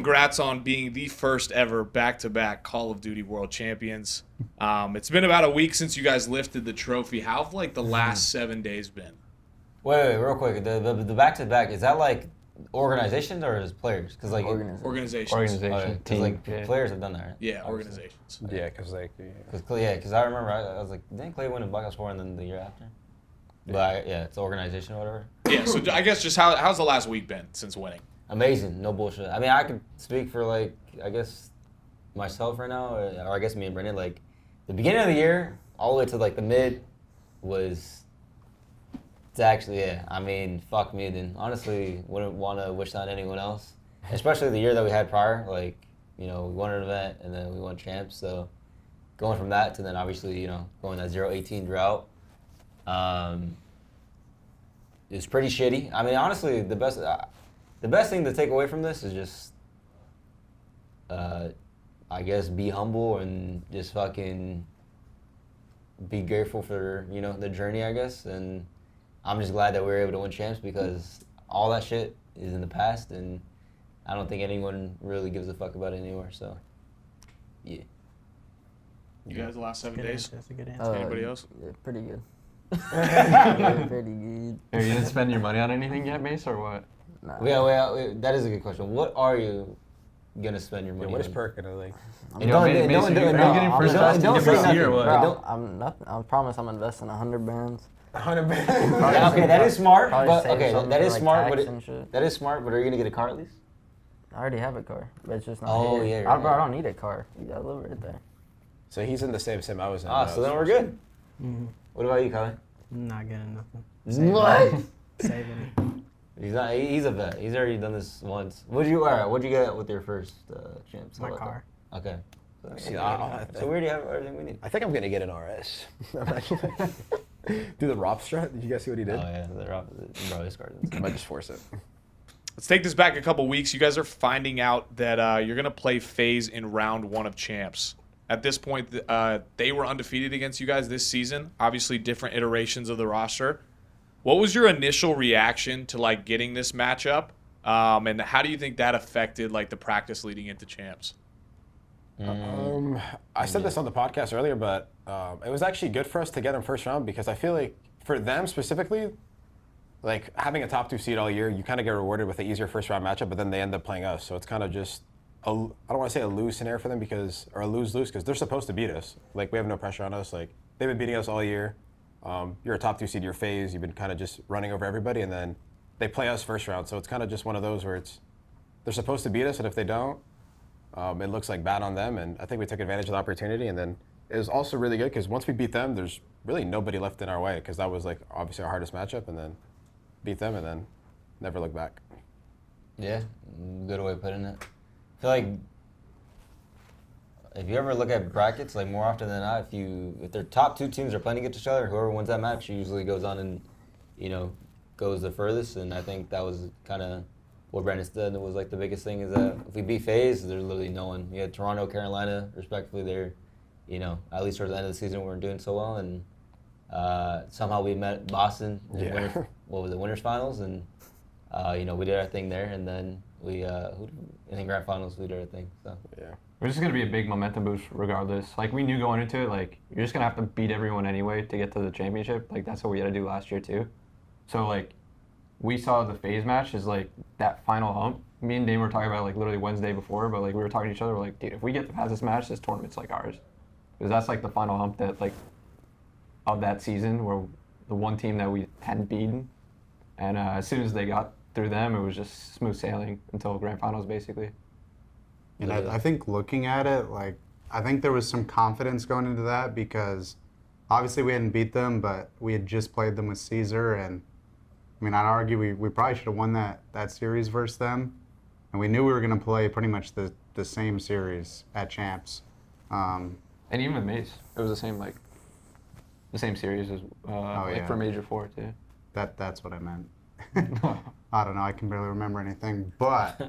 congrats on being the first ever back-to-back Call of Duty World Champions. It's been about a week since you guys lifted the trophy. How have like the last 7 days been? Wait, real quick. The back-to-back, is that like organizations or is players? Because like Organizations. Because like players have done that, right? Yeah, organizations. Yeah, because like Because I remember I was like, didn't Clay win in Black Ops 4 and then the year after? But it's organization or whatever. Yeah, so I guess just how's the last week been since winning? Amazing, no bullshit. I mean, I could speak for like I guess myself right now, or I guess me and Brendan. Like the beginning of the year, all the way to like the mid, was. It's actually I mean, fuck me. Then honestly, wouldn't want to wish that on anyone else. Especially the year that we had prior. Like we won an event and then we won champs. So going from that to then obviously going that 0-18 drought. It's pretty shitty. I mean, honestly, the best thing to take away from this is just, I guess, be humble and just fucking be grateful for, the journey, I guess. And I'm just glad that we were able to win champs because all that shit is in the past and I don't think anyone really gives a fuck about it anymore. So, yeah. You guys the last 7 days? That's a good answer. Anybody else? Yeah, pretty good. Pretty good. Are you didn't spend your money on anything yet, Mace, or what? Nah. Wait, that is a good question. What are you gonna spend your money What is on? Perk gonna like? Don't say I promise I'm investing 100 bands. 100 bands. Yeah, okay, that is smart. Probably But save okay, something that for, is like, smart. tax But and shit. that is smart. But are you gonna get a car at least? I already have a car, but it's just not Oh, here. yeah, you're I right. don't need a car. You gotta live right there. So he's in the same sim I was in. So then we're good. Mm-hmm. What about you, Kylie? Not getting nothing. What? Saving it. He's not. He's a vet. He's already done this once. What'd you get with your first champs? My car. That? Okay. See, So we already have everything we need. I think I'm gonna get an RS. Do the Rop strat? Did you guys see what he did? Oh yeah, bro, his card. I might just force it. Let's take this back a couple weeks. You guys are finding out that you're going to play FaZe in round 1 of champs. At this point, they were undefeated against you guys this season. Obviously, different iterations of the roster. What was your initial reaction to like getting this matchup? And how do you think that affected like the practice leading into champs? I said this on the podcast earlier, but it was actually good for us to get them first round because I feel like for them specifically, like having a top 2 seed all year, you kind of get rewarded with an easier first round matchup, but then they end up playing us. So it's kind of just, I don't want to say a lose scenario for them or a lose-lose because they're supposed to beat us. Like we have no pressure on us. Like they've been beating us all year. You're a top 2 seed, you're FaZe, you've been kind of just running over everybody, and then they play us first round. So it's kind of just one of those where they're supposed to beat us, and if they don't, it looks like bad on them. And I think we took advantage of the opportunity. And then it was also really good because once we beat them, there's really nobody left in our way because that was like obviously our hardest matchup, and then beat them and then never look back. Yeah, good way of putting it. I feel like if you ever look at brackets, like more often than not, if their top 2 teams are playing against each other, whoever wins that match usually goes on and, goes the furthest. And I think that was kind of what Brandon said was like the biggest thing is that if we beat FaZe, there's literally no one. You had Toronto, Carolina, respectively, they're, at least towards the end of the season, we weren't doing so well. And somehow we met Boston in winners finals, and we did our thing there, and then in the grand finals we did our thing. So yeah, it was just gonna be a big momentum boost regardless. Like we knew going into it, like you're just gonna have to beat everyone anyway to get to the championship. Like that's what we had to do last year too. So like we saw the FaZe match as like that final hump. Me and Dame were talking about it, like literally Wednesday before, but like we were talking to each other, we're like, dude, if we get past this match, this tournament's like ours, because that's like the final hump that like of that season where the one team that we hadn't beaten, and as soon as they got through them, it was just smooth sailing until grand finals basically. And I think looking at it, like I think there was some confidence going into that because obviously we hadn't beat them, but we had just played them with Caesar, and I mean I'd argue we probably should have won that series versus them, and we knew we were going to play pretty much the same series at champs. And even with Mace, it was the same series as for Major 4 too. That's what I meant. I don't know. I can barely remember anything, but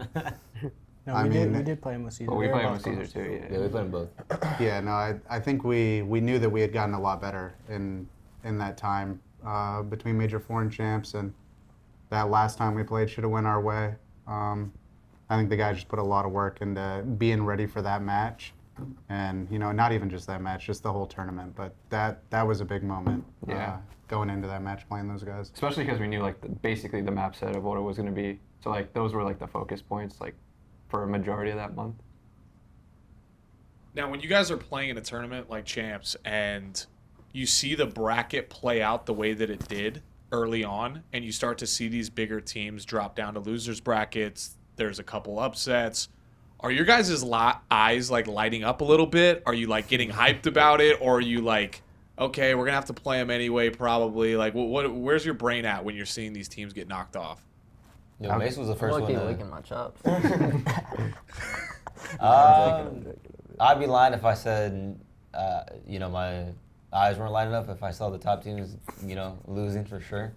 No, we did play him with Caesar. But we played him with Caesar too. yeah, we played them both. yeah, no, I think we knew that we had gotten a lot better in that time between Major 4 and champs, and that last time we played should have went our way. I think the guys just put a lot of work into being ready for that match. And, not even just that match, just the whole tournament. But that was a big moment going into that match playing those guys. Especially because we knew basically the map set of what it was going to be. So those were the focus points for a majority of that month. Now, when you guys are playing in a tournament like Champs and you see the bracket play out the way that it did early on, and you start to see these bigger teams drop down to losers brackets, there's a couple upsets. Are your guys' eyes lighting up a little bit? Are you getting hyped about it, or are you okay, we're gonna have to play them anyway, probably? Where's your brain at when you're seeing these teams get knocked off? Yo, Mace was the first one. Licking my chops. I'd be lying if I said, my eyes weren't lining up if I saw the top teams, losing for sure.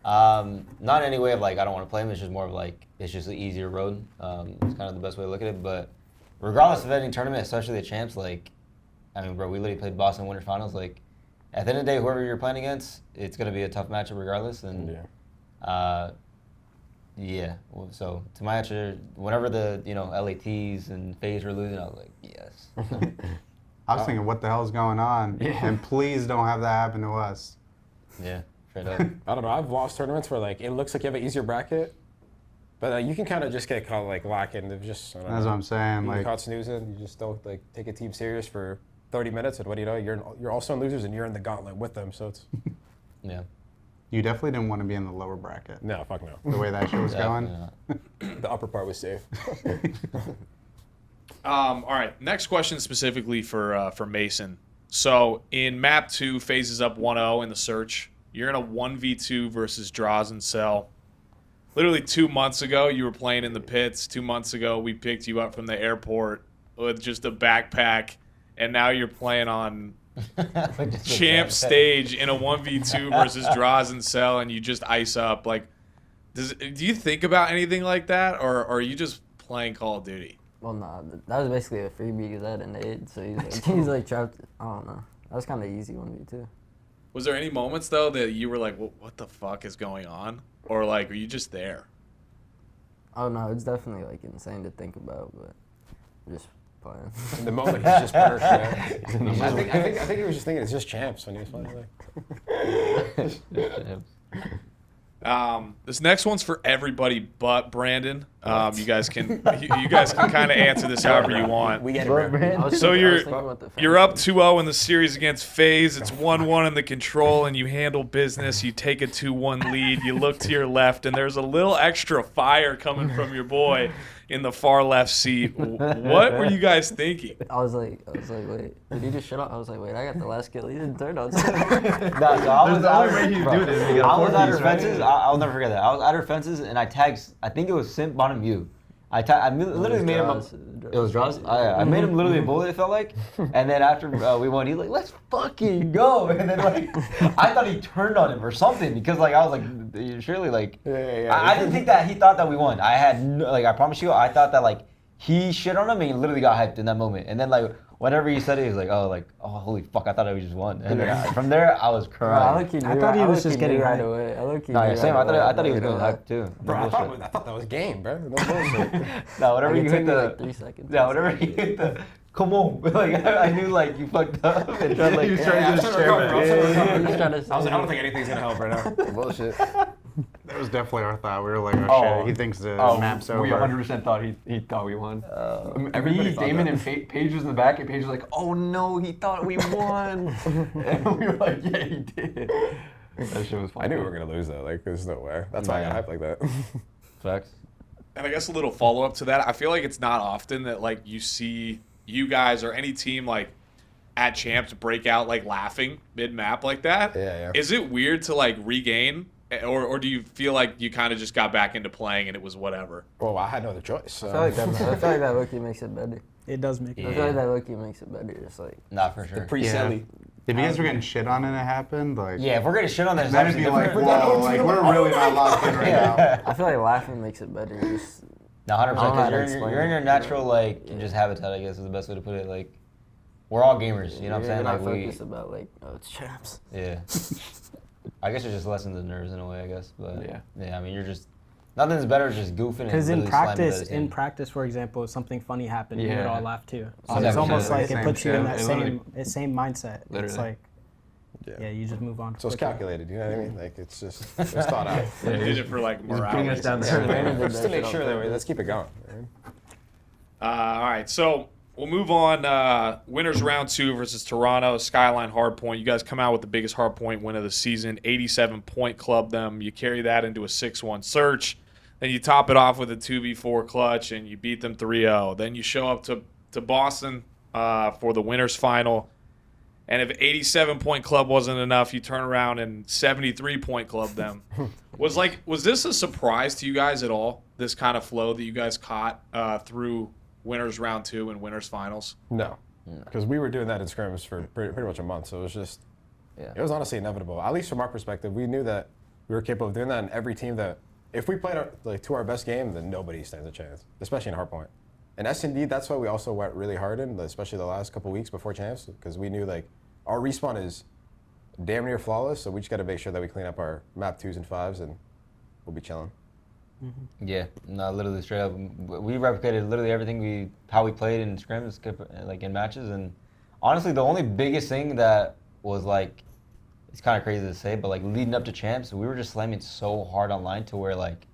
Not in any way of I don't want to play them. It's just more of it's just an easier road. It's kind of the best way to look at it. But regardless of any tournament, especially the champs, bro, we literally played Boston Winter Finals. At the end of the day, whoever you're playing against, it's gonna be a tough matchup regardless. And so to my answer, whenever the LATs and FaZe were losing, I was like, yes. I was thinking, what the hell's going on? Yeah. And please don't have that happen to us. Yeah, straight up. I don't know. I've lost tournaments where it looks like you have an easier bracket, but you can kind of just get caught lacking. Just That's what I'm saying. You get caught snoozing. You just don't take a team serious for 30 minutes, and what do you know? You're also in losers, and you're in the gauntlet with them. So it's Yeah. You definitely didn't want to be in the lower bracket. no, fuck no. The way that shit was going. The upper part was safe. All right, next question specifically for Mason. So in map 2, FaZe is up 1-0 in the search. You're in a 1v2 versus Draws and Cell. Literally 2 months ago, you were playing in the pits. 2 months ago, we picked you up from the airport with just a backpack, and now you're playing on Champ stage in a 1v2 versus Draws and Cell, and you just ice up. Do you think about anything like that, or are you just playing Call of Duty? Well, nah, that was basically a freebie because I had an aid, so he's trapped. I don't know. That was kind of easy 1v2. Was there any moments though that you were what the fuck is going on, or were you just there? Oh no, it's definitely insane to think about, but I'm just playing. In the moment, he's just perfect. I think he was just thinking it's just champs when he was playing. This next one's for everybody but Brandon. You guys can kind of answer this however you want. We get it, bro. So you're up 2-0 in the series against FaZe. It's 1-1 in the control, and you handle business. You take a 2-1 lead. You look to your left, and there's a little extra fire coming from your boy in the far left seat. What were you guys thinking? I was like, wait, did he just shut up? I was like, wait, I got the last kill. He didn't turn on. No, so I was out her fences. I'll never forget that. I was at her fences, and I tagged, I think it was Simp on view. I literally made him. It was Draws. I made him literally a bullet. It felt like, and then after we won, he's like, "Let's fucking go!" And then I thought he turned on him or something because I was like, surely I didn't think that he thought that we won. I had I promise you, I thought that he shit on him and he literally got hyped in that moment. And then whenever he said it, he was like, oh holy fuck, I thought we just won. And then from there, I was crying. I thought he was just getting right away. Same. I thought he was doing hype too. Bro, I thought that was game, bro. No bullshit. No, whenever you hit the 3 seconds. Yeah, whenever you hit the come on, I knew you fucked up and tried He was trying to do his chair, I was I don't think anything's gonna help right now. bullshit. That was definitely our thought. We were like, oh, shit, he thinks the map's over. We 100% thought he thought we won. Everybody, Damon and Paige was in the back, and Paige was like, "Oh no, he thought we won," and we were like, "Yeah, he did." That shit was funny. I knew we were gonna lose though. There's no way. That's why I got hyped like that. Facts. And I guess a little follow up to that. I feel like it's not often that you see you guys or any team at Champs break out laughing mid map like that. Yeah. Is it weird to regain? Or do you feel like you kind of just got back into playing and it was whatever? Well, I had no other choice. I feel like that low-key makes it better. It does make it I feel like that low-key makes it better. It's Not for sure. Pre-silly. If you guys were getting shit on and it happened, Yeah, if we're getting shit on, then then it'd be whoa, we're really not locked in right now. I feel like laughing makes it better. Just, No, 100%. I don't know how to Because explain you're in it. your natural just habitat. I guess is the best way to put it. We're all gamers. You know what I'm saying? You're not focused about it's champs. Yeah. I guess it just lessens the nerves in a way, I guess. But Yeah. I mean, you're Nothing's better than just goofing and Because really in practice, for example, if something funny happened, we would Yeah. all laugh too. So 100%. it's almost like it Same puts you in shit. that It same mindset. It's Literally. like, yeah, you just move on. So it's quickly. calculated, you know what I mean? Like it's just it's thought out. They did it for like morale. bring us down reasons. the Just to make sure that let's keep it going. Man. All right, so we'll move on. Winners round 2 versus Toronto, Skyline Hardpoint. You guys come out with the biggest Hardpoint win of the season, 87-point club them. You carry that into a 6-1 search. Then you top it off with a 2v4 clutch, and you beat them 3-0. Then you show up to Boston for the winners final. And if 87-point club wasn't enough, you turn around and 73-point club them. Was this a surprise to you guys at all, this kind of flow that you guys caught through winners round 2 and winners finals? No, because we were doing that in scrims for pretty much a month, so it was just it was honestly inevitable. At least from our perspective, we knew that we were capable of doing that, and every team that if we played to our best game, then nobody stands a chance, especially in hardpoint. And S&D, that's why we also went really hard in, especially the last couple weeks before champs, because we knew like our respawn is damn near flawless, so we just got to make sure that we clean up our map 2s and 5s, and we'll be chilling. Yeah, no, literally straight up. We replicated literally everything how we played in scrims, like in matches, and honestly, the only biggest thing that was like, it's kind of crazy to say, but like leading up to champs, we were just slamming so hard online to where like,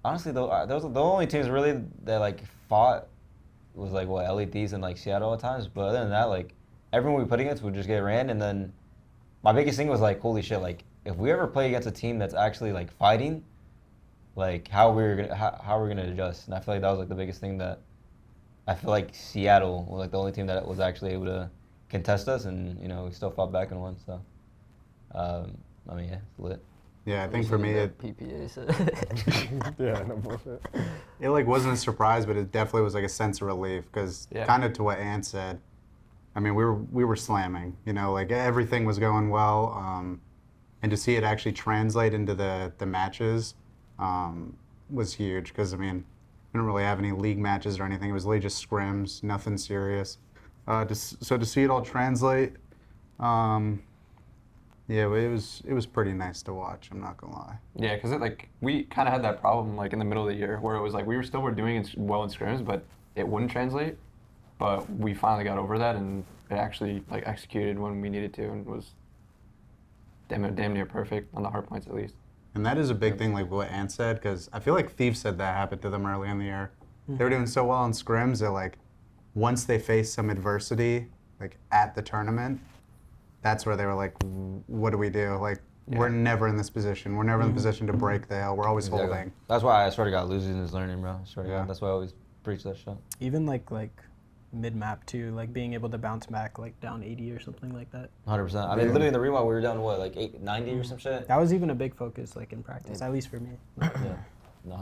honestly, those the only teams really that like fought was like what LA Thieves and like Seattle at times, but other than that, like everyone we put against would just get ran, and then my biggest thing was like, holy shit, like if we ever play against a team that's actually like fighting. Like how we're gonna adjust, and I feel like that was like the biggest thing that I feel like Seattle was like the only team that was actually able to contest us, and we still fought back and won. So, I mean, yeah, it's lit. Yeah, I think for me it PPA said. Yeah, no bullshit. it like wasn't a surprise, but it definitely was like a sense of relief because kind of to what Ann said. I mean, we were slamming, like everything was going well, and to see it actually translate into the matches. Was huge because I mean, we didn't really have any league matches or anything. It was really just scrims, nothing serious. So to see it all translate, yeah, it was pretty nice to watch. I'm not gonna lie. Yeah, because we kind of had that problem like in the middle of the year where it was like we were doing well in scrims, but it wouldn't translate. But we finally got over that, and it actually like executed when we needed to, and was damn near perfect on the hard points at least. And that is a big thing, like what Ant said, because I feel like Thieves said that happened to them early in the year. They were doing so well in scrims that, like, once they faced some adversity, like, at the tournament, that's where they were like, what do we do? Like, we're never in this position. We're never in the position to break the hill. We're always holding. That's why I swear to God, losing is learning, bro. I swear to Yeah. God. That's why I always preach that shit. Even like mid-map too, like being able to bounce back like down 80 or something like that. 100%. I mean, literally in the rewind, we were down, what, like 90 or some shit? That was even a big focus like in practice, at least for me. Yeah, no,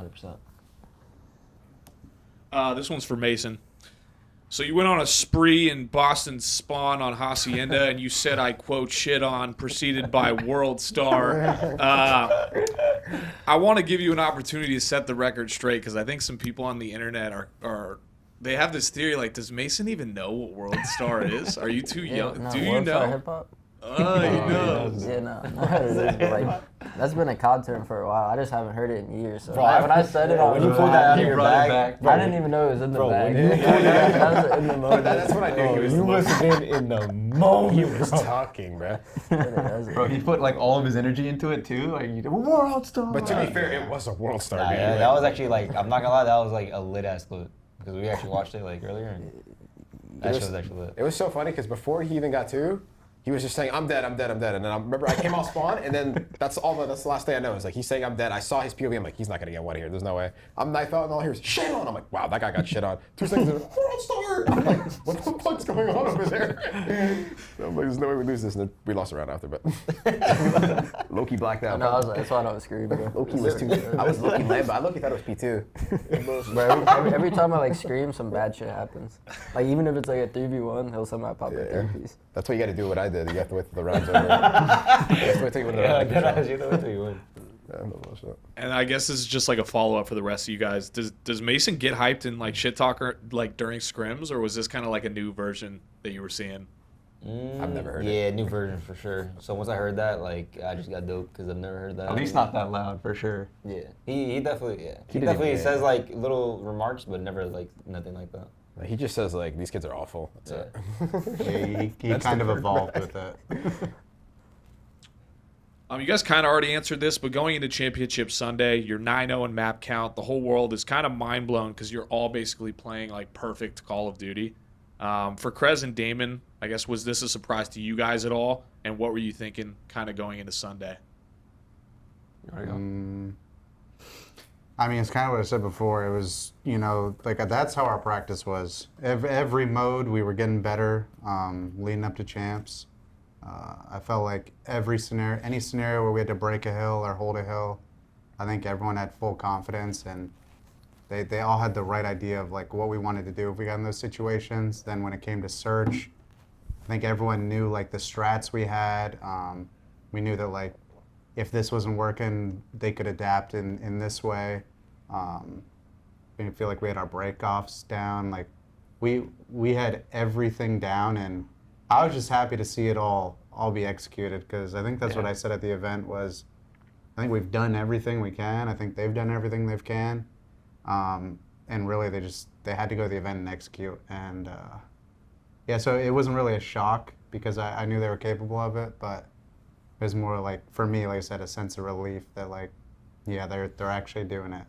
100%. This one's for Mason. So you went on a spree in Boston's spawn on Hacienda, and you said, I quote, shit on, preceded by World Star. I want to give you an opportunity to set the record straight, because I think some people on the internet are they have this theory, like, does Mason even know what World Star is? Are you too young? No, Do you World Star know? Hip Hop? Oh, he knows. Yeah, no, like, that's been a COD term for a while. I just haven't heard it in years. So Bro, when I said it, I when was you like, pulled that out of You your brought it bag, back. I didn't even know it was in the bag. when you pulled That was in the moment. That's what I knew he was. you must have been in the moment. He was talking, bro. Bro, he put like all of his energy into it too. Like you did World Star. But to be fair, it was a World Star Nah, game. yeah, that was actually like, I'm not gonna lie, that was like a lit ass clip because we actually watched it like earlier. And that shit was actually lit. It was so funny because before he even got to, he was just saying, I'm dead. And then I remember I came off spawn, and then that's the last thing I know. Is like, he's saying, I'm dead. I saw his POV. I'm like, he's not going to get one here. There's no way. I'm knife out, and all I hear is, shit on. I'm like, wow, that guy got shit on. 2 seconds later, World Star! I'm like, what the fuck's going on over there? So I'm like, there's no way we lose this. And then we lost a round after, but Loki blacked out. No, I was like, that's why I was screaming. Bro. Loki was too. I was Loki lame, but I Loki thought it was P2. Bro, every time I like scream, some bad shit happens. Like even if it's like a 3v1, he'll somehow pop a third piece. That's what you got to do. What I did. You have to wait till the round's over. You have to wait till you win the round. Yeah, no bullshit. And I guess this is just like a follow-up for the rest of you guys. Does Mason get hyped and like shit talker like during scrims, or was this kind of like a new version that you were seeing? I've never heard it. Yeah, new version for sure. So once I heard that, like, I just got dope because I've never heard that. At least not that loud, for sure. Yeah, he definitely he didn't definitely even- says like little remarks, but never like nothing like that. Like, he just says like these kids are awful. That's it. Yeah, he That's kind the of word. evolved with it. You guys kind of already answered this, but going into Championship Sunday, you're 9-0 in map count. The whole world is kind of mind blown because you're all basically playing like perfect Call of Duty. For Krez and Damon, I guess, was this a surprise to you guys at all? And what were you thinking kind of going into Sunday? I mean, it's kind of what I said before. It was, like that's how our practice was. Every mode, we were getting better leading up to champs. I felt like any scenario where we had to break a hill or hold a hill, I think everyone had full confidence and they all had the right idea of like what we wanted to do if we got in those situations. Then when it came to search, I think everyone knew like the strats we had. We knew that like if this wasn't working, they could adapt in this way. I feel like we had our breakoffs down. Like we had everything down, and I was just happy to see it all be executed because I think that's what I said at the event was I think we've done everything we can. I think they've done everything they can. And really they had to go to the event and execute. And so it wasn't really a shock because I knew they were capable of it, but it was more like, for me, like I said, a sense of relief that like, yeah, they're actually doing it.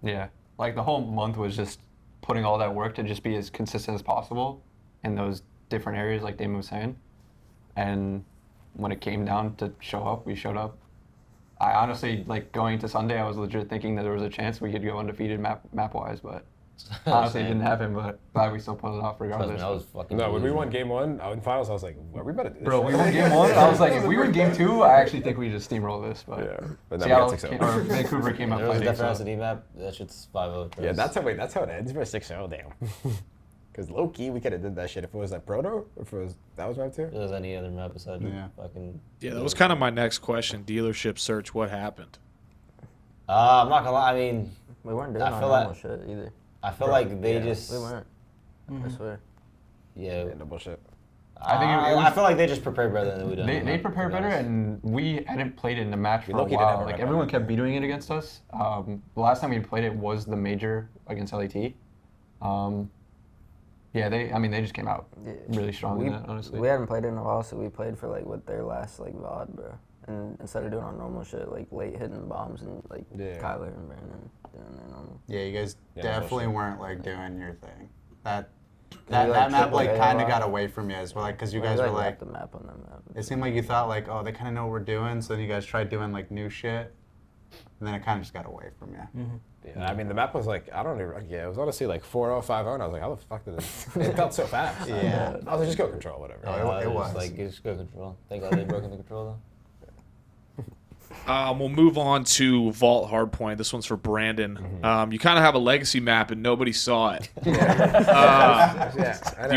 Yeah, like the whole month was just putting all that work to just be as consistent as possible in those different areas, like Damon was saying. And when it came down to show up, we showed up. I honestly, like going to Sunday, I was legit thinking that there was a chance we could go undefeated map-wise, but honestly it didn't happen, but glad we still pulled it off Trust regardless. me, I was fucking. No, when we losing. won game one in finals, I was like, "Are we about to do this?" Bro, we won game one. I was like, if we win game two, I actually think we just steamroll this. But Yeah, but then we Seattle got 6-0. or Vancouver came up There was fighting. definitely So. SD map. That shit's 5-0. Yeah, that's how it ends. We're 6-0, damn. Because low key, we could have did that shit if it was like Proto, or if it was that was map 2. If there was any other map besides Yeah. fucking. Yeah, that was kind of my next question. Dealership search, what happened? I'm not gonna lie. I mean, We weren't doing I our feel normal like- shit either. I feel like they just. We weren't. I swear. Yeah. Yeah, no bullshit. I think it was- I feel like they just prepared better than we did. They prepared better, and we hadn't played it in a match We for a low-key didn't have while. a Like rep everyone on it. kept doing it against us. The last time we played it was the major against LAT. They just came out Yeah. really strong in that, honestly. We hadn't played in a while, so we played for like what their last like VOD, bro. And instead of doing our normal shit, like late hitting bombs and like Yeah. Kyler and Brandon doing their normal. Yeah, you guys Yeah, definitely bullshit. weren't like doing your thing. That like, map triple like A a kind of lot. got away from you as well, like because you We, guys were like, left the map on that map. it seemed like you thought like, oh, they kind of know what we're doing, so then you guys tried doing like new shit, and then it kind of just got away from you. Yeah, I mean, the map was like, I don't even, yeah, it was honestly like 4-0, 5-0, and I was like, how the fuck did it felt so fast. Yeah. I was like, just go control, whatever. it was. Like, just go control. Thank God they broke into control though. We'll move on to Vault Hardpoint. This one's for Brandon. You kind of have a legacy map and nobody saw it. Yeah. Do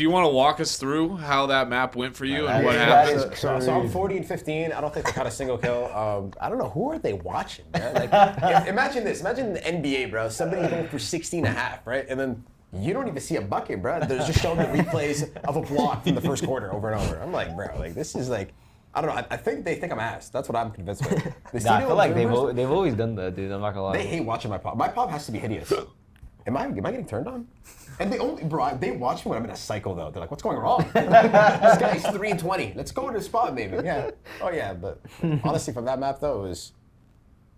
you want to walk us through how that map went for you and what That happened? is So I'm 40-15. I don't think they caught a single kill. I don't know. Who are they watching, man? Like, yeah, imagine this. Imagine the NBA, bro. Somebody going for 16 and a half, right? And then you don't even see a bucket, bro. They're just showing the replays of a block from the first quarter over and over. I'm like, bro, like this is like, I don't know. I think they think I'm ass. That's what I'm convinced with. The Nah, I studio feel like observers, they've always done that, dude. I'm not gonna lie. they hate watching my pop. My pop has to be hideous. Am I getting turned on? And they watch me when I'm in a cycle though. They're like, what's going wrong? This guy's 3-20. Let's go to the spot, maybe. Yeah. Oh yeah, but honestly, from that map though, it was,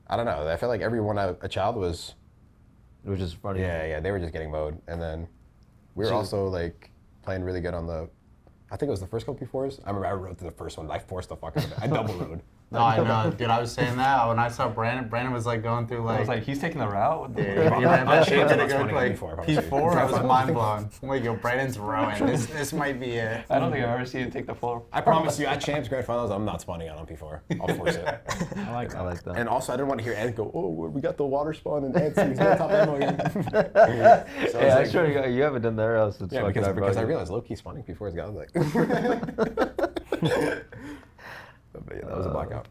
I don't know. I feel like everyone a child was. It was just funny. Yeah. They were just getting mowed, and then we were also like playing really good on the. I think it was the first couple P4s. I remember I rode to the first one. I forced the fuck out of it. I double rode. No, I know, dude. I was saying that when I saw Brandon. Brandon was like going through I like. was like, he's taking the route. He ran that shit to That's go funny, to like P4, I promise you. P4. I was mind blown. I'm like, yo, Brandon's rowing. This might be it. I don't think I've ever seen him take the floor. I promise you, at Champs Grand Finals, I'm not spawning out on P4. I'll force it. I like that. I like that. And also, I didn't want to hear Ed go, oh, we got the water spawn and Ed's he's got top ammo again. So Yeah, I was like, sure you haven't done that else. It's yeah, fucking because I ironic. realized low-key spawning P4's got like. But yeah, that was a blackout.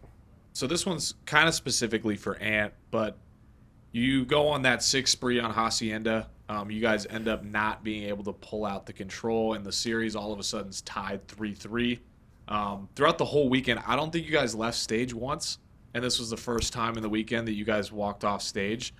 So this one's kind of specifically for Ant, but you go on that 6 spree on Hacienda. You guys end up not being able to pull out the control, and the series all of a sudden is tied 3-3. Throughout the whole weekend, I don't think you guys left stage once, and this was the first time in the weekend that you guys walked off stage.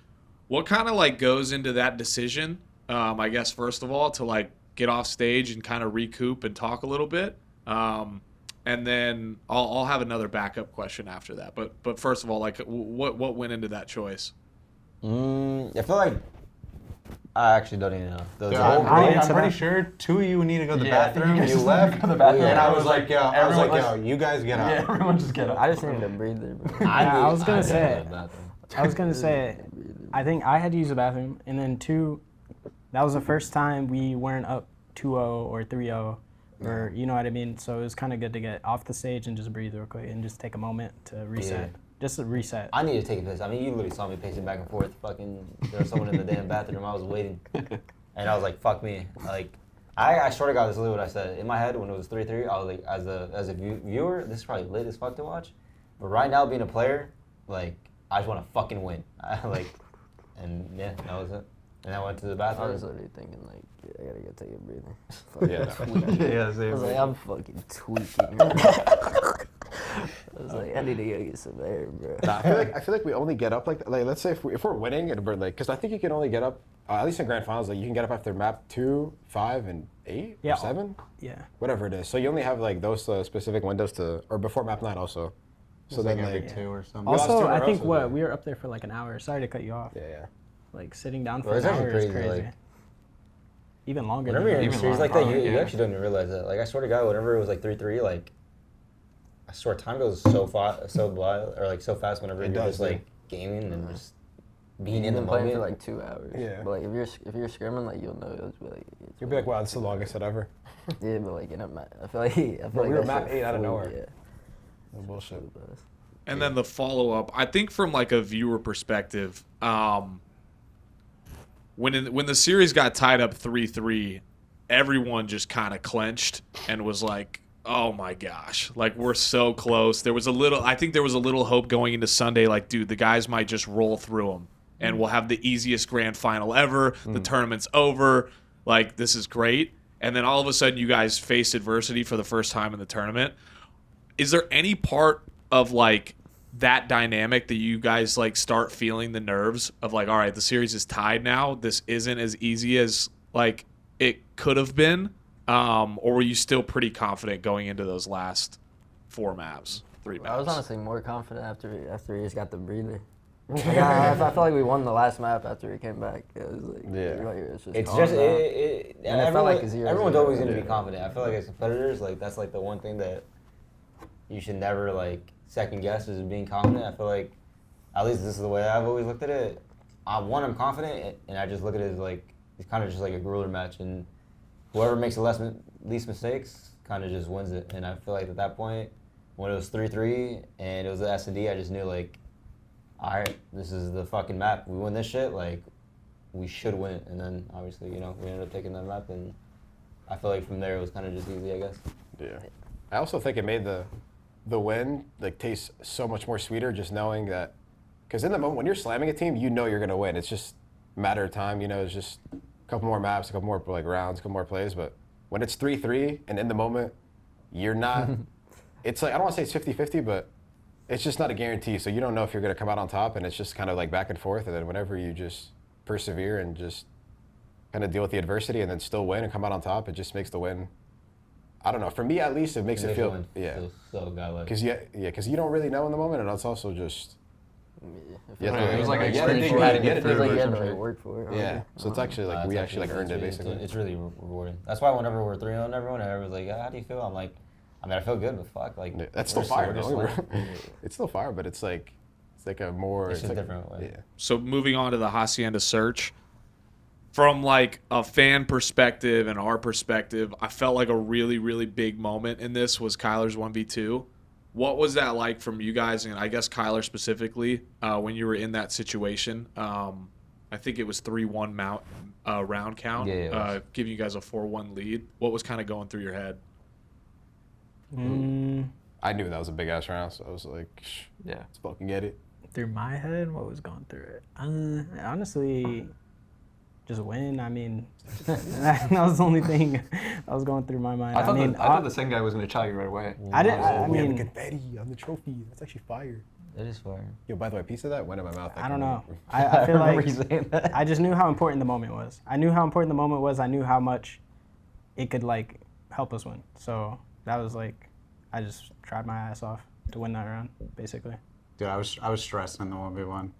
What kind of like goes into that decision? I guess first of all, to like get off stage and kind of recoup and talk a little bit, and then I'll have another backup question after that. But first of all, like what went into that choice? I feel like I actually don't even know. Dude, I'm pretty sure two of you need to go to the bathroom. You left, to the bathroom. and I was like, everyone yo, you guys get out. Yeah, everyone just get up. I just needed a breather, bro. I was gonna say, I think I had to use the bathroom, and then two, that was the first time we weren't up 2-0 or 3-0, or you know what I mean. So it was kind of good to get off the stage and just breathe real quick and just take a moment to reset. Yeah. Just a reset. I need to take a piss. I mean, you literally saw me pacing back and forth. Fucking, there was someone in the damn bathroom. I was waiting, and I was like, "Fuck me!" Like, I swear to God, this is literally what I said in my head when it was 3-3. I was like, as a viewer, this is probably lit as fuck to watch. But right now, being a player, like, I just want to fucking win. And yeah, that was it. And I went to the I bathroom. was already thinking, like, I gotta go take a breather. Yeah, I was like, I'm fucking tweaking. I was like, I need to go get some air, bro. Nah, I feel like we only get up like that. Like, let's say if we're winning and we're like, because I think you can only get up at least in grand finals. Like you can get up after map 2, 5, and 8 Yeah. or 7, Yeah. whatever it is. So you only have like those specific windows or before map 9 also. So then every like two or something. lost Also, two in a I row, think so we were up there for like an hour. Sorry to cut you off. yeah. Like sitting down for Well, an it's hour actually is crazy, crazy. like- Even longer. Whenever you're in a Even series like longer. that, you Yeah. actually don't even realize that. Like, I swear to God, whenever it was like 3-3, like, I swear time goes so fast, so fast whenever It you're does, just like gaming and just being You've in the been playing moment. for like 2 hours. Yeah. But like if you're scrimming, like you'll know it'll be like. You'll be like, wow, this is the longest set ever. Yeah, but like in a map, I feel like we were that map shit 8 out of flew, nowhere. Yeah. No bullshit. And then the follow-up, I think from like a viewer perspective, when the series got tied up 3-3, everyone just kind of clenched and was like, oh my gosh, like we're so close. I think there was a little hope going into Sunday, like, dude, the guys might just roll through them and we'll have the easiest grand final ever. The tournament's over. Like, this is great. And then all of a sudden you guys faced adversity for the first time in the tournament. Is there any part of like that dynamic that you guys like start feeling the nerves of like, all right, the series is tied now. This isn't as easy as like it could have been, or were you still pretty confident going into those last 3 maps? I was honestly more confident after he just got the breather. Like, I felt like we won the last map after he came back. It was like, It's calm just down. And it felt like a 0-0. everyone's always going to be confident. I feel like as competitors, like that's like the one thing that you should never like second guess is being confident. I feel like at least this is the way I've always looked at it. I'm confident, and I just look at it as like it's kind of just like a grueler match, and whoever makes the least mistakes kind of just wins it. And I feel like at that point, when it was 3-3 and it was the S&D, I just knew like, all right, this is the fucking map. We win this shit, like we should win it. And then obviously, we ended up taking that map, and I feel like from there it was kind of just easy, I guess. Yeah. I also think it made the win like taste so much more sweeter just knowing that, because in the moment when you're slamming a team, you know you're gonna win. It's just a matter of time. It's just a couple more maps, a couple more like rounds, a couple more plays. But when it's 3-3 and in the moment, you're not. It's like I don't want to say it's 50-50, but it's just not a guarantee. So you don't know if you're gonna come out on top, and it's just kind of like back and forth. And then whenever you just persevere and just kind of deal with the adversity and then still win and come out on top, it just makes the win. I don't know. For me, at least, it makes it feel so godlike. Because you don't really know in the moment, and it's also just It was like you a gotta dig spiritual- in and get It feels like you had to it. like, work for it. Yeah. So it's actually like we It's actually like earned it basically. It's really rewarding. That's why whenever we're 3-0 and everyone's like, how do you feel? I'm like, I mean, I feel good, but fuck, like Yeah, that's still we're fire. just Though. like- It's still fire, but it's like a more. It's just like, different way. Yeah. So moving on to the Hacienda search, from like a fan perspective and our perspective, I felt like a really, really big moment in this was Kyler's 1v2. What was that like from you guys, and I guess Kyler specifically, when you were in that situation? I think it was 3-1 round count, Yeah, giving you guys a 4-1 lead. What was kind of going through your head? I knew that was a big ass round, so I was like, Yeah. let's fucking get it. Through my head, what was going through it? Honestly, just win. I mean, that was the only thing that was going through my mind. I thought the second guy was going to chow you right away. I didn't. I We have a mean, confetti on the trophy. That's actually fire. It is fire. Yo, by the way, a piece of that went in my mouth. I don't know. I feel remember like you saying that. I just knew how important the moment was. I knew how important the moment was. I knew how much it could like help us win. So that was like, I just tried my ass off to win that round, basically. Dude, I was stressing in the 1v1.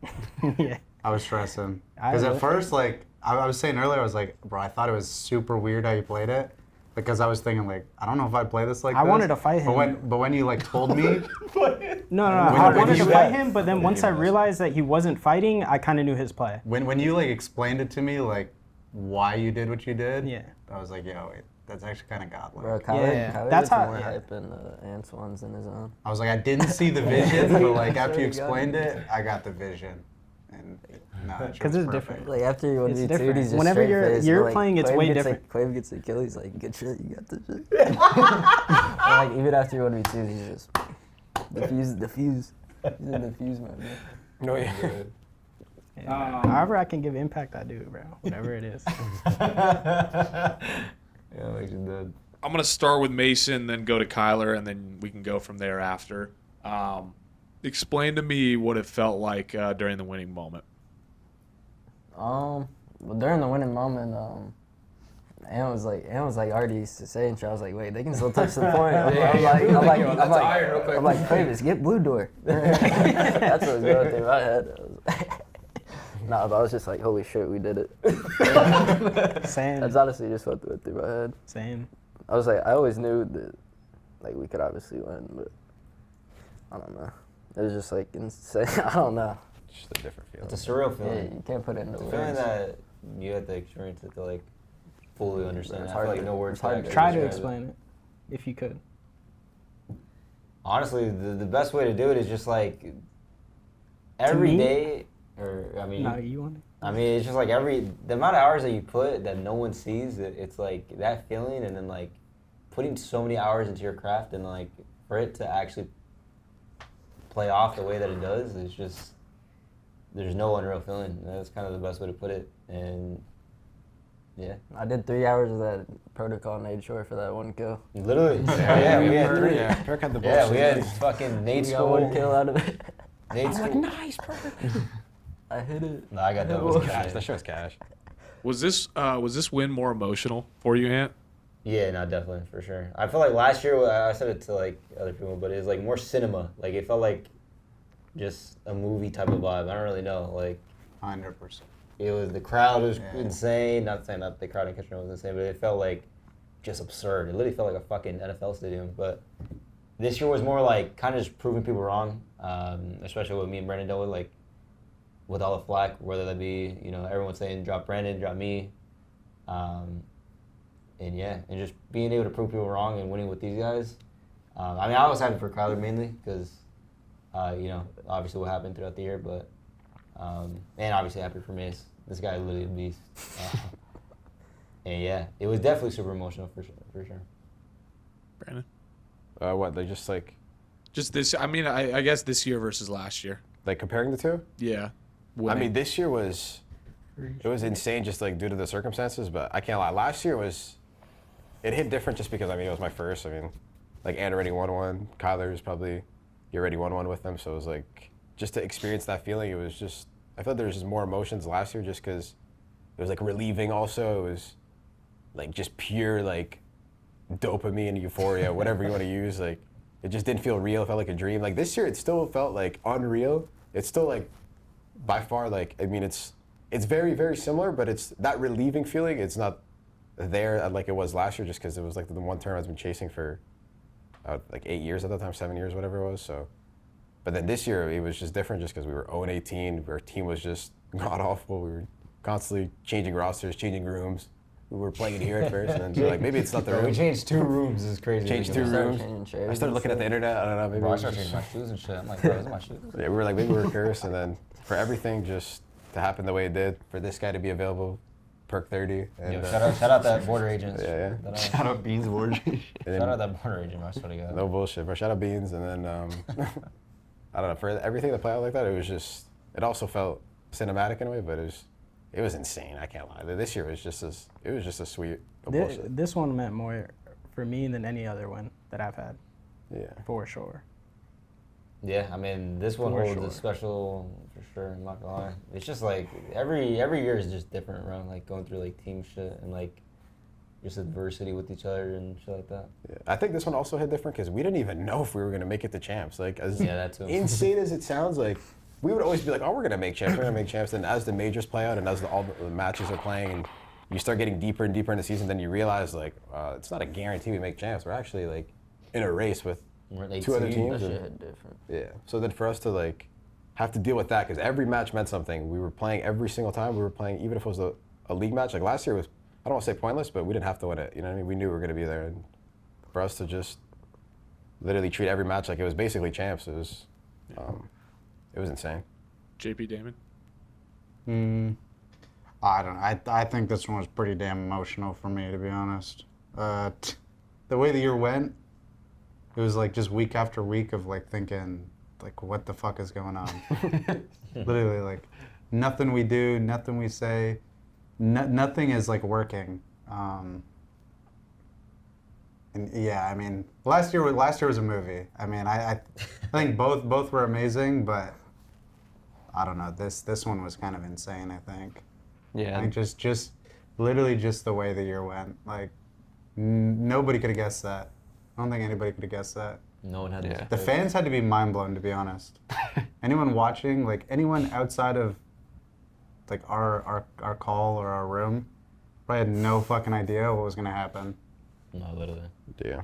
Yeah. I was stressing. I Because at would- first, like, I was saying earlier, I was like, bro, I thought it was super weird how you played it. Because I was thinking, like, I don't know if I'd play this like I this. wanted to fight him. But when you, like, told me, No, When- I when wanted you- to fight him, but then once I realized that he wasn't fighting, I kind of knew his play. when you, like, explained it to me, like, why you did what you did, Yeah. I was like, yo, wait, that's actually kind of godlike. Bro, Kyler, Yeah, Kyler that's gets how- more yeah. hype in Ants ones than his own. I was like, I didn't see the vision, but, like, after you Sure, you got explained it. it, I got the vision. And, no, that shit 'Cause was it's perfect. different. Like after you 1v2, It's he's different. just Whenever straight you're- face, you're but, like, playing, it's Quave way gets, different. Like, Quave gets a kill, he's like, good shit, you got this shit. And, like even after 1v2, he's just diffuse. He's in the fuse mode. Man. No, yeah. Yeah. However I can give impact, I do, bro. Whatever it is. Yeah, makes you dead. I'm gonna start with Mason, then go to Kyler, and then we can go from there after. Explain to me what it felt like during the winning moment. Well, during the winning moment, Ant was like already used to say, and I was like, wait, they can still touch the point. I'm like, Kravis, get blue door. That's what was going through my head. Nah, but I was just like, holy shit, we did it. Same. That's honestly just what went through my head. Same. I was like, I always knew that, like, we could obviously win, but I don't know. It was just like insane. I don't know. Just a different feeling. It's a surreal Yeah, feeling. you can't put it into It's a words. feeling that you have to experience it to, like, fully understand. It's I hard feel like to- no words it's hard can to actually Try to describe it. explain it, if you could. Honestly, the best way to do it is just like every me? day, or I mean, No, you want it? I mean, it's just like the amount of hours that you put that no one sees. It's like that feeling, and then like putting so many hours into your craft, and like for it to actually play off the way that it does, it's just there's no unreal feeling. That's kind of the best way to put it, and yeah, I did 3 hours of that protocol Nade Shore for that one kill. literally, yeah, we had three. Yeah, Perk had the Yeah, bullshit. we had fucking Nate We got one School. kill out of it. Nate School. nice, Perk. I hit it. No, I got That that. was Cash. That show's cash. Was this win more emotional for you, Ant? Yeah, no, definitely, for sure. I feel like last year, I said it to like other people, but it was like more cinema. Like it felt like just a movie type of vibe. I don't really know. Like 100%. it was, the crowd was Yeah. insane. Not saying that the crowd in Kitchener was insane, but it felt like just absurd. It literally felt like a fucking NFL stadium. But this year was more like kind of just proving people wrong, especially what me and Brandon dealt with, like with all the flack, whether that be, you know, everyone saying drop Brandon, drop me. And yeah, and just being able to prove people wrong and winning with these guys. I mean, I was happy for Kyler mainly because, you know, obviously what happened throughout the year, but and obviously happy for Mace. This guy is literally a beast. And yeah, it was definitely super emotional for sure. Brandon? What? They just like Just this, I mean, I guess this year versus last year. comparing the two. Yeah. I mean, this year was insane just like due to the circumstances, but I can't lie. Last year it hit different just because I mean it was my first. I mean, like Ant already won one. Kyler's probably he already won one with them, so it was like just to experience that feeling. It was just I felt there was just more emotions last year just because it was like relieving. Also, it was like just pure like dopamine, euphoria, whatever you want to use. Like it just didn't feel real. It felt like a dream. Like this year, it still felt like unreal. It's still like by far like I mean it's very very similar, but it's that relieving feeling. It's not there like it was last year, just because it was like the one term I've been chasing for like 8 years at that time, 7 years, whatever it was. So, but then this year it was just different, just because we were 0-18. Our team was just god awful. We were constantly changing rosters, changing rooms. We were playing it here at first, and then so like maybe it's not the Bro, we room. changed 2 rooms. This is crazy. Changed Thinking 2 about rooms. changing chairs I started and looking at the stuff. internet. I don't know. Maybe Bro, it I was started just- changing my shoes and shit. I'm like, bro, those are my shoes. yeah, we were like maybe we were cursed, and then for everything just to happen the way it did, for this guy to be available, Perk 30. And, Yo, shout out that border agent. Yeah. That, Shout out Beans Ward. and then- shout out that border agent. I swear to God. No bullshit, bro. Shout out Beans, and then I don't know, for everything that played out like that, it was just it also felt cinematic in a way, but it it was insane. I can't lie. This year was just as sweet. of bullshit. This one meant more for me than any other one that I've had, Yeah. for sure. Yeah, I mean, this one For holds sure. a special for sure. I'm not gonna lie. It's just like every year is just different, around like going through like team shit and like just adversity with each other and shit like that. Yeah. I think this one also hit different because we didn't even know if we were gonna make it to champs. Like as Yeah, that too. insane as it sounds, like we would always be like, oh, we're gonna make champs, we're gonna make champs. And as the majors play out and as all the matches are playing and you start getting deeper and deeper in the season, then you realize like it's not a guarantee we make champs. We're actually like in a race with We're at 2 other 18. teams. That shit and- hit different. Yeah. So then for us to like have to deal with that, because every match meant something. We were playing every single time. We were playing, even if it was a league match. Like last year was, I don't want to say pointless, but we didn't have to win it. You know what I mean? We knew we were going to be there. And for us to just literally treat every match like it was basically champs, it was insane. JP Damon. I don't know. I think this one was pretty damn emotional for me, to be honest. The way the year went, it was like just week after week of like thinking, like, what the fuck is going on? Literally, like, nothing we do, nothing we say, nothing is like working. And yeah, I mean, last year was a movie. I mean, I think both were amazing, but I don't know. This one was kind of insane, I think. Yeah. Like just literally just the way the year went. Like nobody could have guessed that. I don't think anybody could have guessed that. No one had Yeah. this. The fans had to be mind blown, to be honest. Anyone watching, like anyone outside of like our call or our room, probably had no fucking idea what was gonna happen. No, literally. Yeah.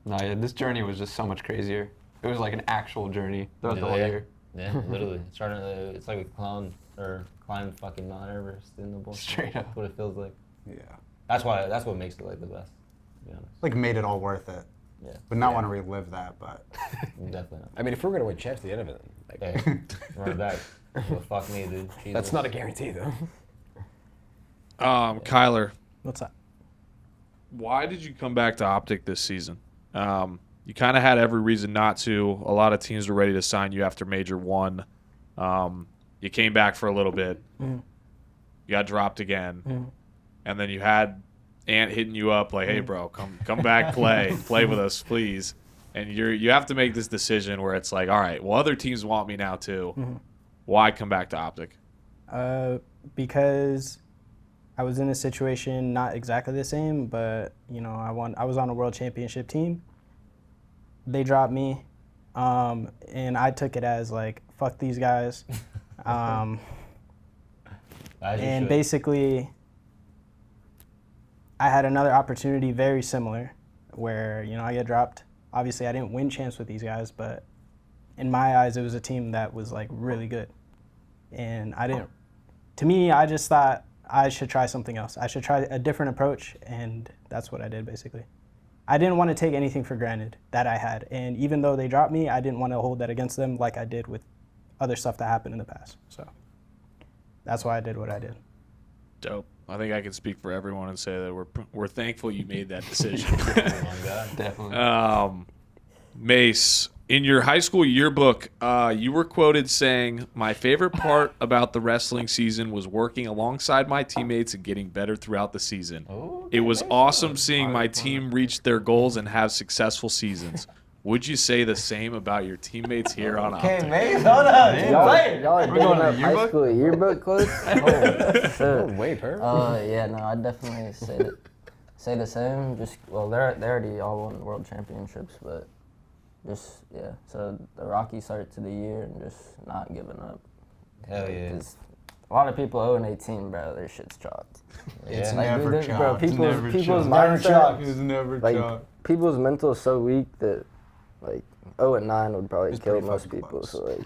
No, yeah, this journey was just so much crazier. It was like an actual journey throughout the whole Yeah. year. Yeah, literally. It's like we climb fucking Mount Everest in the bullshit. Straight up. That's what it feels like. Yeah. That's what makes it like the best, to be honest. Like made it all worth it. Yeah. Would not want to relive that, but Definitely not. I mean, if we're gonna win champs at the end of it, like, Hey, run back. Well, fuck me, dude. Jesus. that's not a guarantee though. Kyler, What's up? why did you come back to OpTic this season? You kind of had every reason not to. A lot of teams were ready to sign you after Major 1. You came back for a little bit. You got dropped again. And then you had Ant hitting you up like, hey, bro, come back, play with us, please. And you have to make this decision where it's like, all right, well, other teams want me now too. Why come back to OpTic? Because I was in a situation not exactly the same, but you know, I was on a world championship team. They dropped me, and I took it as like, fuck these guys. As you And should. basically, I had another opportunity very similar where, you know, I get dropped. Obviously, I didn't win champs with these guys, but in my eyes, it was a team that was like really good. And to me, I just thought I should try something else. I should try a different approach, and that's what I did basically. I didn't want to take anything for granted that I had. And even though they dropped me, I didn't want to hold that against them like I did with other stuff that happened in the past. So that's why I did what I did. Dope. I think I can speak for everyone and say that we're thankful you made that decision. Oh my God. Definitely. Mace, in your high school yearbook, you were quoted saying, "My favorite part about the wrestling season was working alongside my teammates and getting better throughout the season. Oh, It was awesome seeing my team reach their goals and have successful seasons." Would you say the same about your teammates here on Okay, OpTic? Mace, hold up. Y'all are We're digging going to up the high yearbook? school yearbook quotes? Oh, shit. Wait, per. Yeah, no, I definitely say the same. Just they already all won world championships, but just So the rocky start to the year and just not giving up. Hell yeah. 'Cause a lot of people 0-18, bro. Their shit's chalked. Yeah. never bro, chalked. people's Never mindset, chalked. It was never like chalk. people's mental is so weak that like 0-9 would probably It's kill pretty most fucking people. close. So like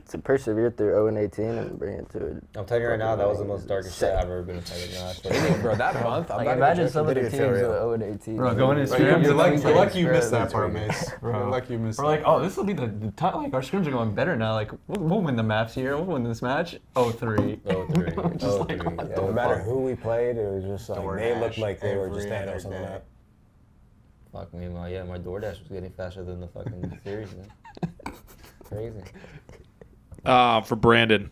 to persevere through 0-18 and bring it to it. I'm telling you right now, that was the most darkest shit I've ever been a part of. No, I swear. Bro, that month, I'm Like not imagine even some of joking, the didn't teams feel with real. 0-18. Bro, going in Like, scrims, You're like lucky you missed that scrims. part, Mace. You're lucky you missed We're that. like, oh, this will be the time. Like, our scrims are going better now. Like, we'll win the maps here. We'll win this match. 0-3. 0-3. Just like, 0-3. what Yeah, the No matter fuck? who we played, it was just like they looked like they were just every standing other out on the day. map. Fuck me, my DoorDash was getting faster than the fucking series, man. Crazy. For Brandon,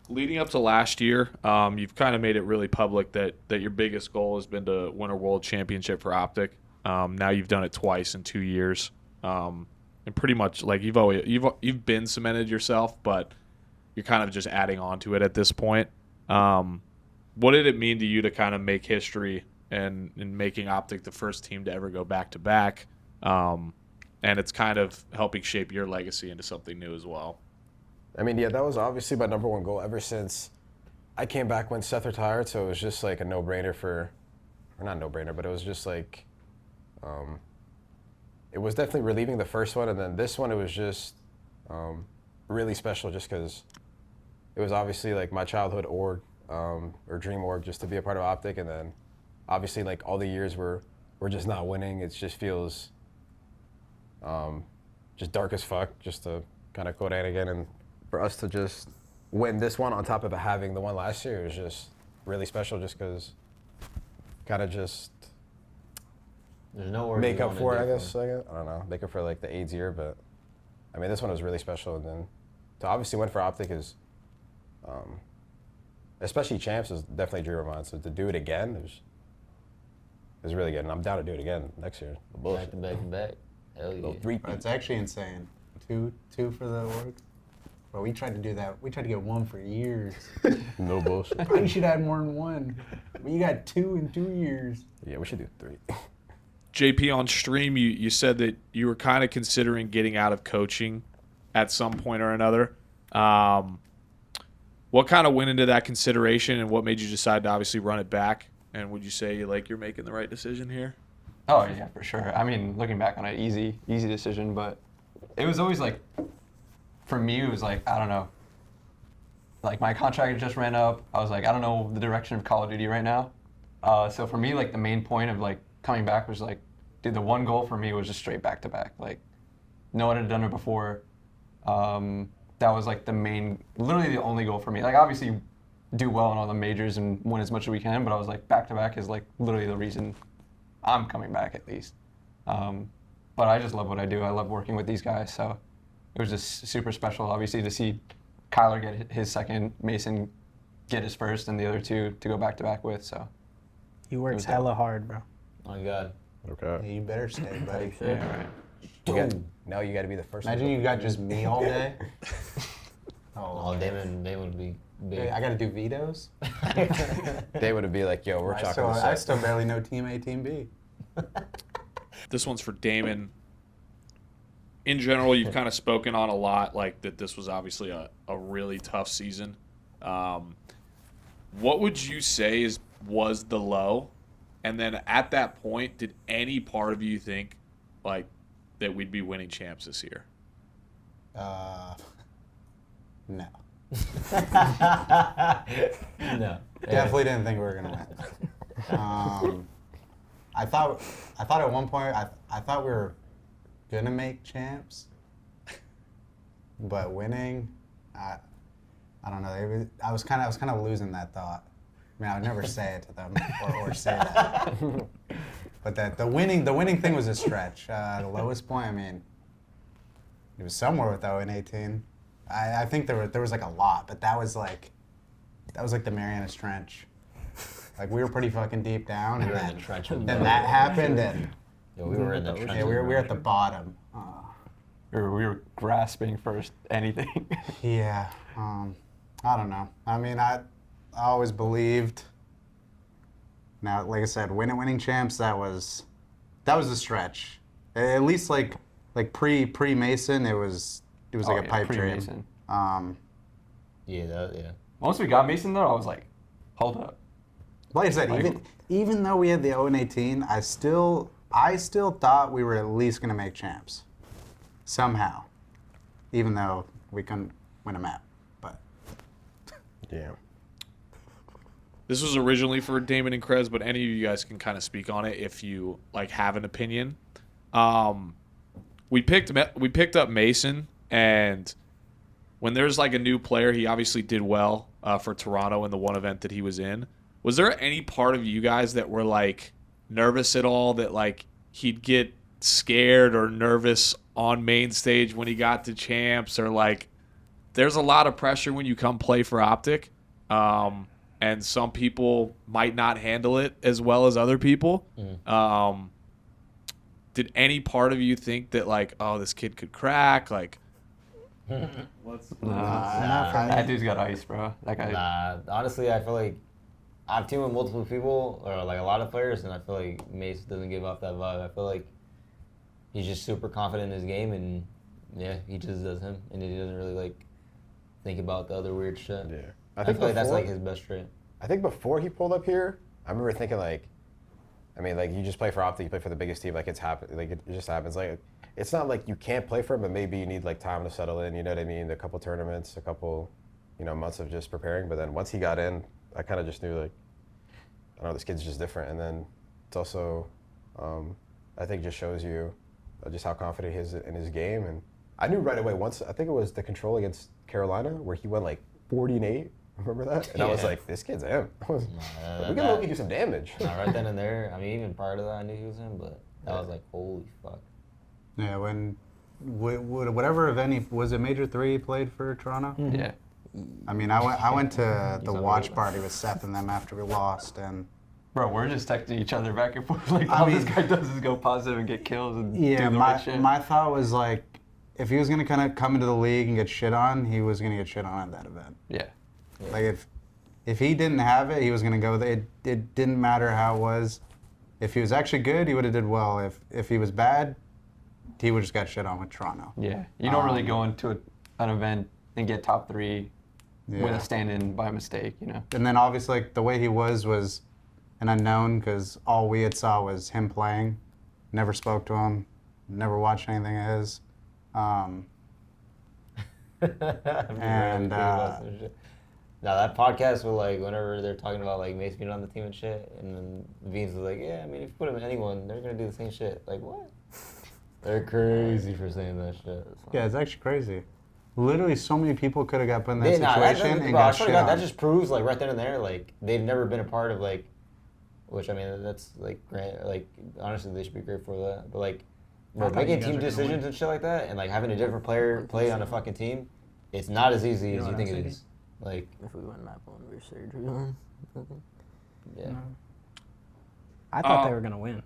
leading up to last year, you've kind of made it really public that your biggest goal has been to win a world championship for OpTic. Now you've done it twice in 2 years, and pretty much like you've been cemented yourself, but you're kind of just adding on to it at this point. What did it mean to you to kind of make history and in making OpTic the first team to ever go back to back? And it's kind of helping shape your legacy into something new as well. I mean, yeah, that was obviously my number one goal ever since I came back when Seth retired. So it was just like a no-brainer or not no-brainer, but it was just like, it was definitely relieving the first one. And then this one, it was just really special just because it was obviously like my childhood org or dream org just to be a part of OpTic. And then obviously like all the years we're just not winning. It just feels just dark as fuck, just to kind of quote Ann again. And for us to just win this one on top of having the one last year, it was just really special just because kind of just There's no word make you up wanna for it, do I guess. I don't know, make up for like the AIDS year, but I mean, this one was really special. And then to obviously win for OpTic is, especially champs, is definitely a dream of mine. So to do it again is really good. And I'm down to do it again next year. Back to back to back. Hell yeah. Little three. But it's actually insane. Two for the org. But we tried to do that. We tried to get one for years. No bullshit. Probably should add more than one. But you got 2 in 2 years. Yeah, we should do 3. JP, on stream, you said that you were kind of considering getting out of coaching at some point or another. What kind of went into that consideration, and what made you decide to obviously run it back? And would you say like you're making the right decision here? Oh yeah, for sure. I mean, looking back on it, easy decision, but it was always like, for me, it was like, I don't know. Like my contract just ran up. I was like, I don't know the direction of Call of Duty right now. So for me, like the main point of like coming back was like, dude, the one goal for me was just straight back to back. Like no one had done it before. That was like literally the only goal for me. Like obviously do well in all the majors and win as much as we can, but I was like back to back is like literally the reason I'm coming back at least. But I just love what I do. I love working with these guys. So it was just super special, obviously, to see Kyler get his second, Mason get his first, and the other two to go back to back with. So He works hella hard, bro. Oh my God. Okay. Yeah, you better stay, buddy. yeah, right. Now you got to be the first. Imagine you got just me all day. Oh, Damon would be big. Hey, I got to do vetoes. They would be like, yo, we're I chalking this up. still barely know Team A, Team B. This one's for Damon. In general, you've kind of spoken on a lot, like that this was obviously a really tough season. What would you say was the low? And then at that point, did any part of you think like that we'd be winning champs this year? No. No. Definitely didn't think we were gonna win. I thought at one point I thought we were gonna make champs, but winning, I don't know. I was kind of losing that thought. I mean, I would never say it to them or say that. But the winning thing was a stretch. The lowest point, I mean, it was somewhere with 0-18. I think there was like a lot, but that was like the Marianas Trench. Like we were pretty fucking deep down, and We were in then the trench. then that happened, and Yeah, we were in the trench. yeah, we were at the bottom. We were grasping for anything. Yeah, I don't know. I mean, I always believed. Now, like I said, winning champs, that was a stretch. At least like pre Mason, it was like a pipe dream. Mason. Yeah. Once we got Mason though, I was like, hold up. Like I said, even though we had the 0-18, I still thought we were at least gonna make champs somehow, even though we couldn't win a map. But Yeah. This was originally for Damon and Krez, but any of you guys can kind of speak on it if you like have an opinion. We picked up Mason, and when there's like a new player, he obviously did well for Toronto in the one event that he was in. Was there any part of you guys that were like nervous at all, that like he'd get scared or nervous on main stage when he got to champs, or like there's a lot of pressure when you come play for OpTic, and some people might not handle it as well as other people. Did any part of you think that, like, oh, this kid could crack? Like, That dude's got ice, bro. That guy. Nah, honestly, I feel like I've teamed with multiple people, or like a lot of players, and I feel like Mace doesn't give off that vibe. I feel like he's just super confident in his game, and yeah, he just does him, and he doesn't really like think about the other weird shit. Yeah. I feel like that's like his best trait. I think before he pulled up here, I remember thinking like, I mean, like you just play for OpTic, you play for the biggest team, like it's happen, like it just happens. Like it's not like you can't play for it, but maybe you need like time to settle in. You know what I mean? A couple tournaments, a couple, months of just preparing. But then once he got in, I kind of just knew like, I don't know, this kid's just different. And then it's also, I think just shows you just how confident he is in his game. And I knew right away once, I think it was the control against Carolina where he went like 40-8. Remember that? And I was like, this kid's him. We can low-key do some damage. Right then and there. I mean, even prior to that, I knew he was him, but that was like, holy fuck. Yeah, whatever event was it Major 3 he played for Toronto? Mm-hmm. Yeah. I mean, I went to the watch party with Seth and them after we lost, and Bro, we're just texting each other back and forth. Like, I all mean- this guy does is go positive and get kills and yeah, do the right shit. my thought was like, if he was gonna kind of come into the league and get shit on, he was gonna get shit on at that event. Yeah. Like if he didn't have it, he was gonna go. It didn't matter how it was. If he was actually good, he would have did well. If he was bad, he would just got shit on with Toronto. Yeah. You don't really go into an event and get top 3 with Yeah. a stand-in by mistake, And then obviously like the way he was an unknown because all we had saw was him playing. Never spoke to him. Never watched anything of his. And now that podcast with like whenever they're talking about like Mace being on the team and shit, and then Beans was like, yeah, I mean if you put him in anyone, they're gonna do the same shit. Like what? They're crazy for saying that shit. yeah, it's actually crazy. Literally, so many people could have got put in that Nah, situation and bro, I got swear shit to God, on. that just proves like right then and there, like they've never been a part of like, which I mean that's like like honestly they should be grateful for that. But like, bro, thought you making guys team were gonna decisions and shit like that, and like having a different player play on a fucking team, it's not as easy as you think it is. Like, If we win map one, we're surgery. yeah. I thought they were gonna win.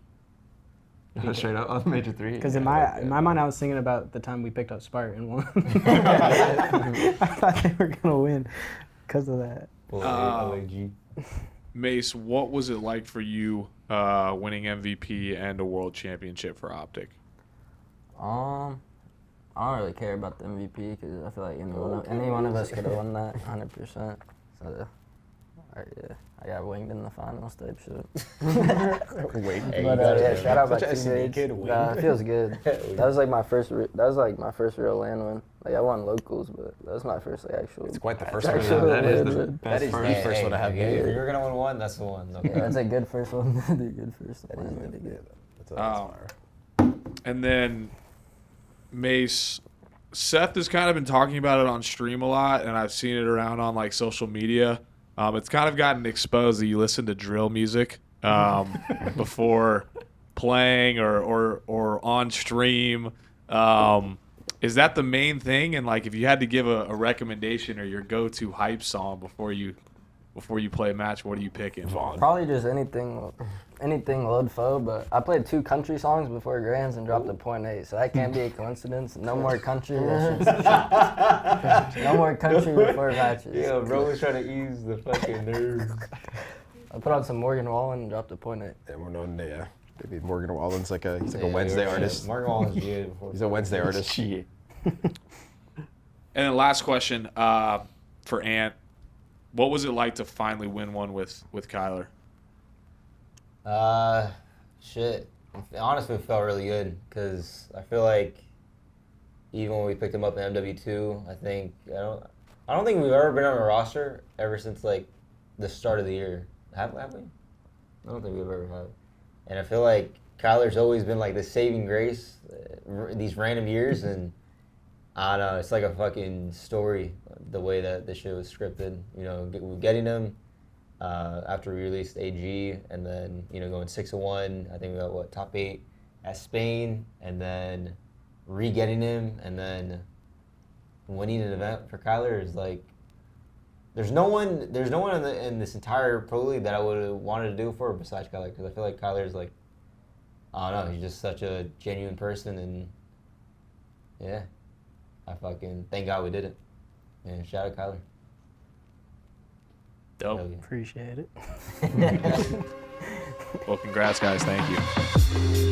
Straight up on Major 3. Because in my mind, I was thinking about the time we picked up Spark and won. I thought they were gonna win because of that. OAG. Mace, what was it like for you winning MVP and a world championship for OpTic? I don't really care about the MVP because I feel like any one of us could have won that 100%. So, yeah, I got winged in the finals type shit. Winged. Hey, But you gotta yeah, be shout out my such a SC teammates. kid, Nah, it feels good. That was like my first. That was like my first real land win. Like I won locals, but that was my first like actual. It's quite the first one. actual that is win. the That best is first. the first one I have. If you're gonna win one, that's the one. Okay. Yeah, that's a good first one. That's a good first one. Yeah, Really good. that's Oh. fire. And then Mace, Seth has kind of been talking about it on stream a lot, and I've seen it around on like social media. It's kind of gotten exposed that you listen to drill music before playing or on stream. Is that the main thing? And like, if you had to give a recommendation or your go-to hype song before you play a match, what are you picking? Probably just anything load foe, but I played 2 country songs before Grands and dropped a .8, so that can't be a coincidence. No more country. No more country before matches. Yeah, bro was trying to ease the fucking nerves. I put on some Morgan Wallen and dropped a .8. Yeah, we're known. Yeah, maybe Morgan Wallen's he's like a Yeah, Wednesday you're right. artist. Mark Wallen's good before. He's a Wednesday artist. Shit. And then last question for Ant. What was it like to finally win one with Kyler? Shit. Honestly, it felt really good because I feel like even when we picked him up in MW2, I don't think we've ever been on a roster ever since like the start of the year. Have we? I don't think we've ever had. And I feel like Kyler's always been like the saving grace these random years, and I don't know, it's like a fucking story the way that this shit was scripted. Getting him after we released AG, and then going 6-1. I think we got top 8 at Spain, and then re-getting him, and then winning an event for Kyler is like, there's no one in this entire pro league that I would have wanted to do it for besides Kyler, because I feel like Kyler's like, I don't know, he's just such a genuine person, and yeah, I fucking thank God we did it. And shout out Kyler. Dope. Hell yeah. Appreciate it. Well, congrats, guys. Thank you.